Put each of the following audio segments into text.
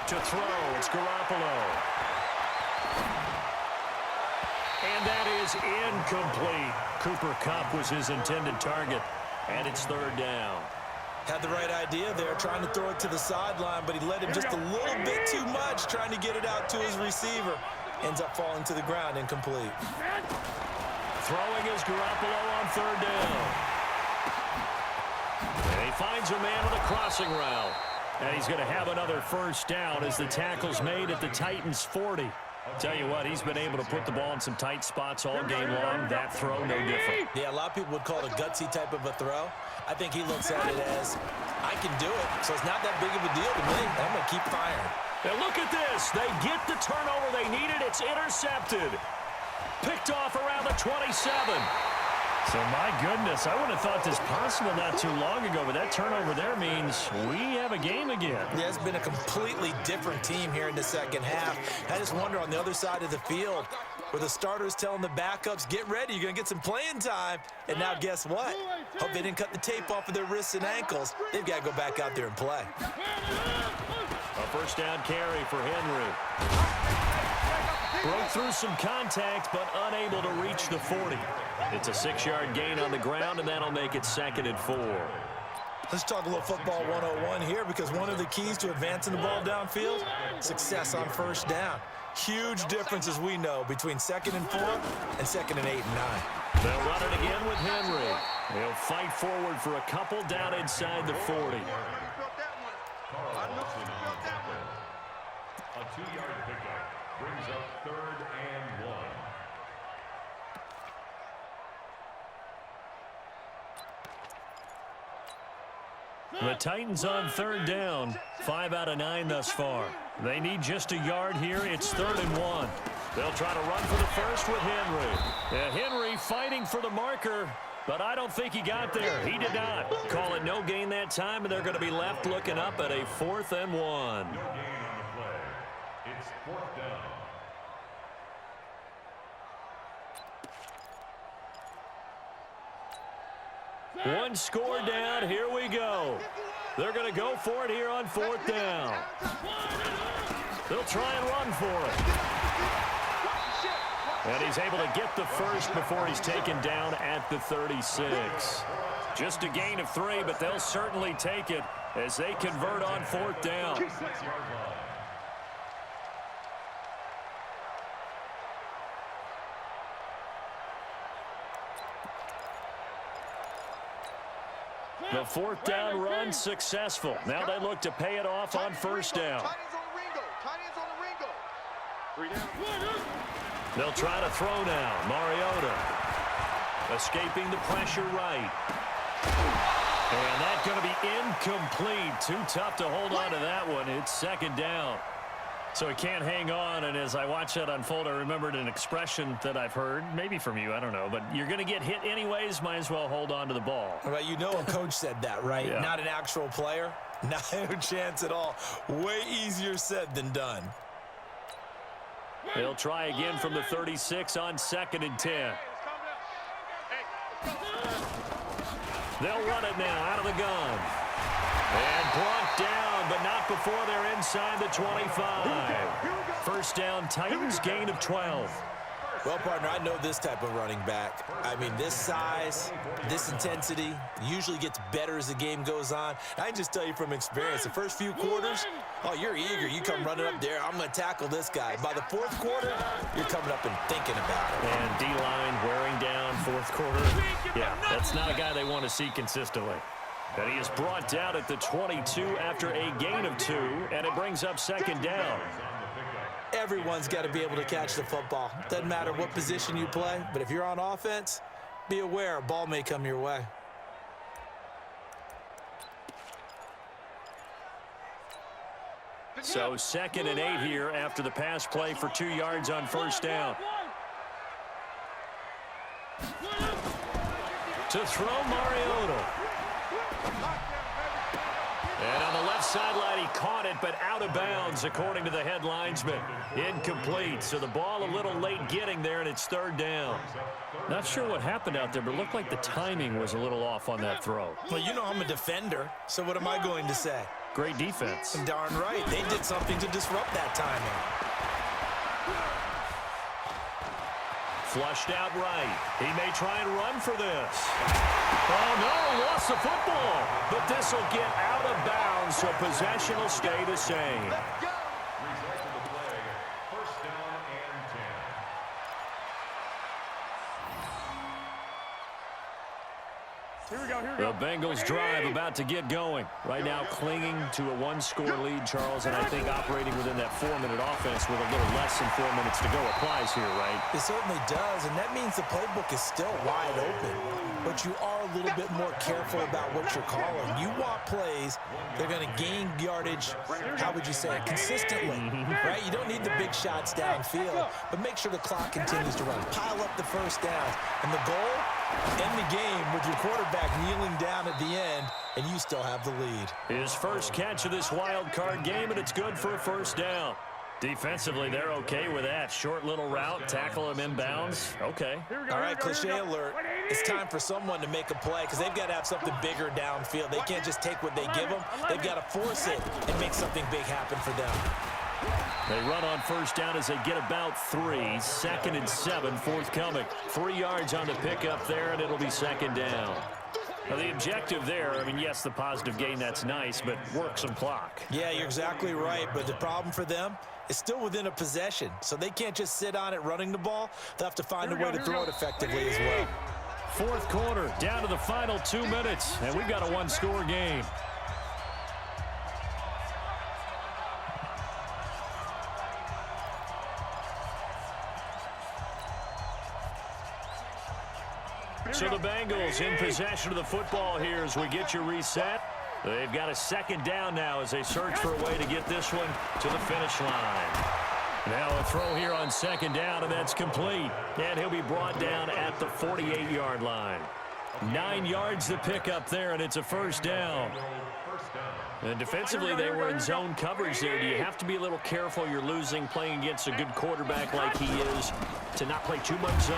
To throw, it's Garoppolo. And that is incomplete. Cooper Kupp was his intended target, and it's third down. Had the right idea there, trying to throw it to the sideline, but he led him just a little bit too much, trying to get it out to his receiver. Ends up falling to the ground, incomplete. Throwing is Garoppolo on third down. And he finds a man with a crossing route. And he's going to have another first down as the tackle's made at the Titans' 40. Tell you what, he's been able to put the ball in some tight spots all game long. That throw, no different. Yeah, a lot of people would call it a gutsy type of a throw. I think he looks at it as, I can do it, so it's not that big of a deal to me. I'm going to keep firing. And look at this. They get the turnover they needed. It's intercepted. Picked off around the 27. So, my goodness, I would have thought this possible not too long ago, but that turnover there means we have a game again. Yeah, it's been a completely different team here in the second half. I just wonder on the other side of the field, where the starters telling the backups, get ready, you're going to get some playing time. And now guess what? Hope they didn't cut the tape off of their wrists and ankles. They've got to go back out there and play. A first down carry for Henry. Broke through some contact, but unable to reach the 40. It's a 6-yard gain on the ground, and that'll make it 2nd and 4. Let's talk a little football 101 here, because one of the keys to advancing the ball downfield, success on first down. Huge difference, as we know, between 2nd and 4 and 2nd and 8 and 9. They'll run it again with Henry. He'll fight forward for a couple down inside the 40. A 2-yard pickup brings up 3rd and 1. The Titans on third down. 5 out of 9 thus far. They need just a yard here. It's 3rd and 1. They'll try to run for the first with Henry. Henry fighting for the marker, but I don't think he got there. He did not. Call it no gain that time, and they're going to be left looking up at a 4th and 1. No gain on the play. It's 4th down. One score down. Here we go. They're going to go for it here on 4th down. They'll try and run for it. And he's able to get the first before he's taken down at the 36. Just a gain of 3, but they'll certainly take it as they convert on 4th down. The 4th down run successful. Now they look to pay it off on first down. They'll try to throw now. Mariota escaping the pressure right. And that's going to be incomplete. Too tough to hold on to that one. It's 2nd down. So he can't hang on, and as I watch that unfold, I remembered an expression that I've heard, maybe from you, I don't know, but you're going to get hit anyways, might as well hold on to the ball. Right, you know a coach said that, right? Yeah. Not an actual player. No chance at all. Way easier said than done. They'll try again from the 36 on 2nd and 10. They'll run it now out of the gun. And brought down, but not before they're inside the 25. First down, Titans, gain of 12. Well, partner, I know this type of running back. I mean, this size, this intensity usually gets better as the game goes on. I can just tell you from experience, the first few quarters, oh, you're eager. You come running up there, I'm going to tackle this guy. By the 4th quarter, you're coming up and thinking about it. And D-line wearing down 4th quarter. Yeah, that's not a guy they want to see consistently. And he is brought down at the 22 after a gain of 2, and it brings up 2nd down. Everyone's got to be able to catch the football. Doesn't matter what position you play, but if you're on offense, be aware a ball may come your way. So 2nd and 8 here after the pass play for 2 yards on first down. To throw, Mariota. And on the left sideline, he caught it, but out of bounds, according to the head linesman. Incomplete, so the ball a little late getting there, and it's 3rd down. Not sure what happened out there, but it looked like the timing was a little off on that throw. Well, you know I'm a defender, so what am I going to say? Great defense. Darn right. They did something to disrupt that timing. Flushed out right. He may try and run for this. Oh, no, lost the football. But this will get out of bounds, so possession will stay the same. Result of the play, first down and 10. Here we go. The Bengals drive about to get going. Right now clinging to a one-score lead, Charles, and I think operating within that 4-minute offense with a little less than 4 minutes to go applies here, right? It certainly does, and that means the playbook is still wide open. But you are a little bit more careful about what you're calling. You want plays that are going to gain yardage, how would you say it, consistently, right? You don't need the big shots downfield, but make sure the clock continues to run. Pile up the first downs. And the goal, end the game with your quarterback kneeling down at the end, and you still have the lead. His first catch of this wild card game, and it's good for a first down. Defensively, they're okay with that. Short little route, tackle him inbounds. Okay. All right, cliche alert. It's time for someone to make a play because they've got to have something bigger downfield. They can't just take what they give them. They've got to force it and make something big happen for them. They run on first down as they get about 3. 2nd and 7 forthcoming. 3 yards on the pickup there, and it'll be second down. Now, the objective there, I mean, yes, the positive gain, that's nice, but work some clock. Yeah, you're exactly right, but the problem for them is still within a possession, so they can't just sit on it running the ball. They'll have to find a way to throw it effectively as well. Fourth quarter, down to the final 2 minutes, and we've got a one-score game. So the Bengals in possession of the football here as we get you reset. They've got a second down now as they search for a way to get this one to the finish line. Now a throw here on second down, and that's complete. And he'll be brought down at the 48-yard line. 9 yards to pick up there, and it's a first down. And defensively, they were in zone coverage there. Do you have to be a little careful? You're losing, playing against a good quarterback like he is, to not play too much zone?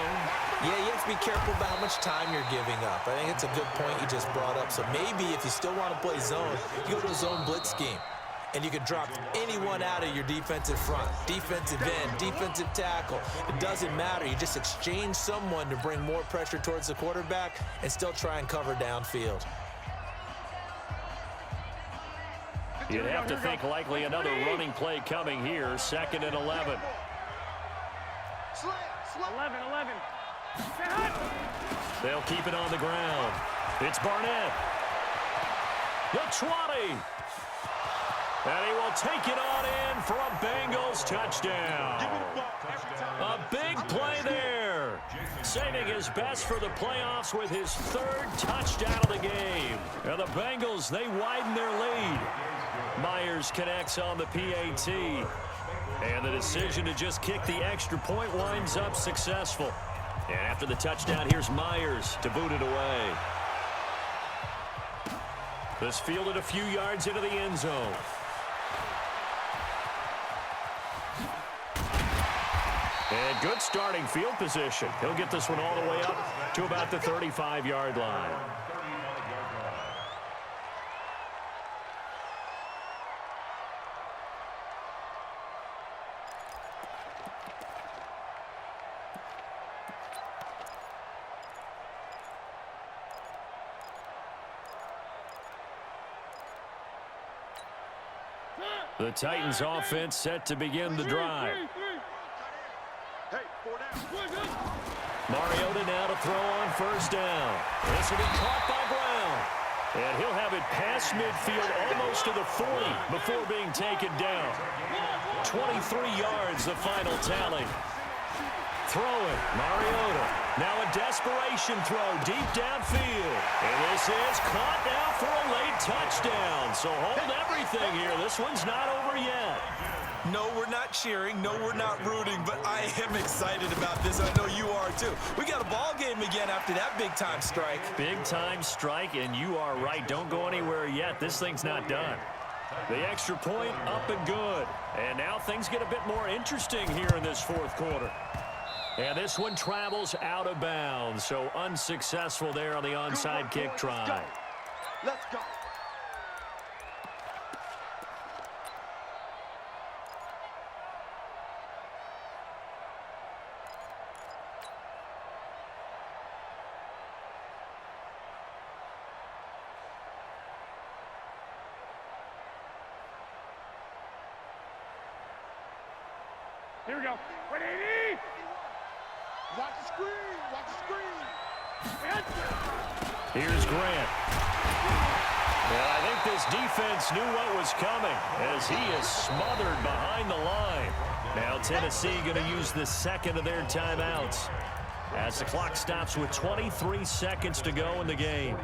Yeah, you have to be careful about how much time you're giving up. I think it's a good point you just brought up. So maybe if you still want to play zone, you go to a zone blitz scheme. And you can drop anyone out of your defensive front, defensive end, defensive tackle. It doesn't matter. You just exchange someone to bring more pressure towards the quarterback and still try and cover downfield. You'd have to think likely another running play coming here. 2nd and 11. 11. They'll keep it on the ground. It's Barnett. The 20. And he will take it on in for a Bengals touchdown. A big play there. Saving his best for the playoffs with his 3rd touchdown of the game. And the Bengals, they widen their lead. Myers connects on the PAT. And the decision to just kick the extra point winds up successful. And after the touchdown, here's Myers to boot it away. This fielded a few yards into the end zone. And good starting field position. He'll get this one all the way up to about the 35-yard line. The Titans offense set to begin the drive. Mariota now to throw on first down. This will be caught by Brown. And he'll have it past midfield almost to the 40 before being taken down. 23 yards the final tally. Throwing, Mariota. Now a desperation throw deep downfield. And this is caught now for a late touchdown. So hold everything here. This one's not over yet. No, we're not cheering. No, we're not rooting. But I am excited about this. I know you are, too. We got a ball game again after that big-time strike. Big-time strike, and you are right. Don't go anywhere yet. This thing's not done. The extra point up and good. And now things get a bit more interesting here in this fourth quarter. And this one travels out of bounds. So unsuccessful there on the onside kick try. Let's go. Here we go. 180. Watch the screen. Watch the screen. Here's Grant. And I think this defense knew what was coming as he is smothered behind the line. Now Tennessee going to use the second of their timeouts as the clock stops with 23 seconds to go in the game.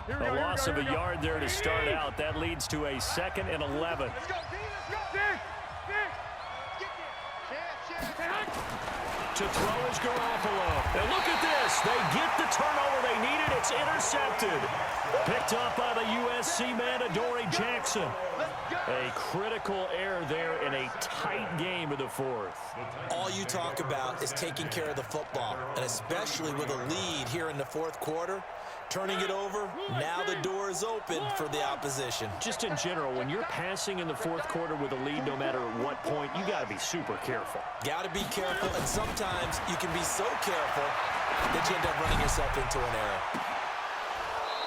A loss of a yard there to start out. That leads to a 2nd and 11. Let's go, T. Let's go. To throw is Garoppolo. And look at this. They get the turnover they needed. It's intercepted. Picked up by the USC man, Adoree Jackson. A critical error there in a tight game of the 4th. All you talk about is taking care of the football, and especially with a lead here in the 4th quarter. Turning it over, now the door is open for the opposition. Just in general, when you're passing in the 4th quarter with a lead, no matter what point, you got to be super careful. Got to be careful, and sometimes you can be so careful that you end up running yourself into an error.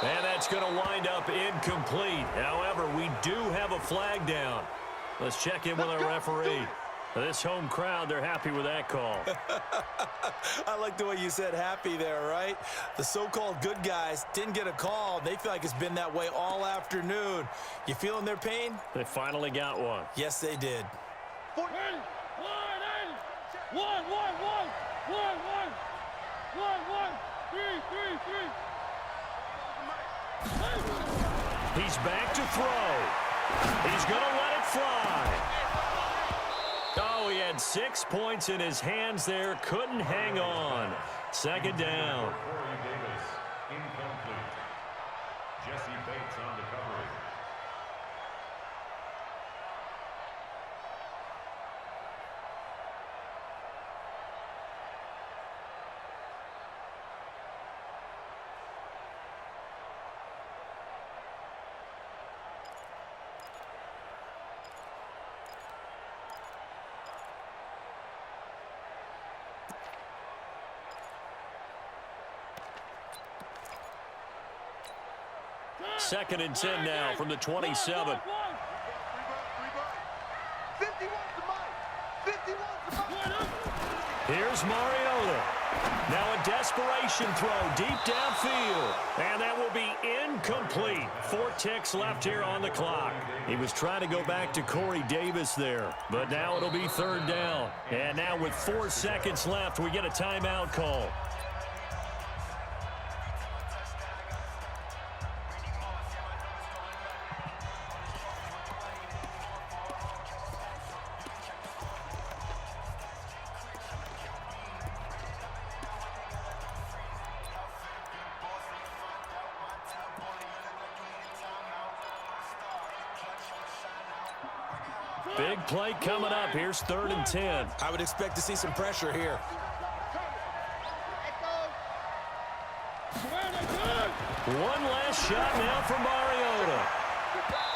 And that's going to wind up incomplete. However, we do have a flag down. Let's check in with our referee. This home crowd, they're happy with that call. I like the way you said happy there, right? The so-called good guys didn't get a call. They feel like it's been that way all afternoon. You feeling their pain? They finally got one. Yes, they did. He's back to throw. He's going to let it fly. Oh, he had 6 points in his hands there. Couldn't hang on. 2nd down. Corey Davis, incomplete. Jesse Bates on the coverage. Second and 10 now from the 27. 50 wants the mic. 50 wants the mic. Here's Mariota. Now a desperation throw deep downfield. And that will be incomplete. 4 ticks left here on the clock. He was trying to go back to Corey Davis there. But now it'll be 3rd down. And now with 4 seconds left, we get a timeout call. Big play coming up. Here's 3rd and 10. I would expect to see some pressure here. One last shot now from Mariota.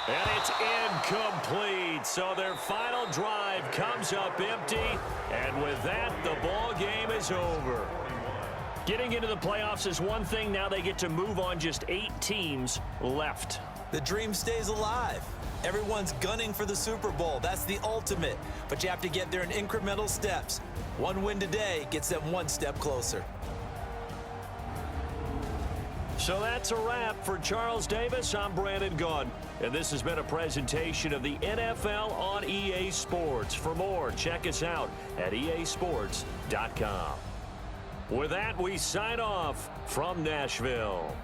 And it's incomplete. So their final drive comes up empty. And with that, the ball game is over. Getting into the playoffs is one thing. Now they get to move on. Just 8 teams left. The dream stays alive. Everyone's gunning for the Super Bowl. That's the ultimate. But you have to get there in incremental steps. One win today gets them 1 step closer. So that's a wrap for Charles Davis. I'm Brandon Gaudin, and this has been a presentation of the NFL on EA Sports. For more, check us out at easports.com. With that, we sign off from Nashville.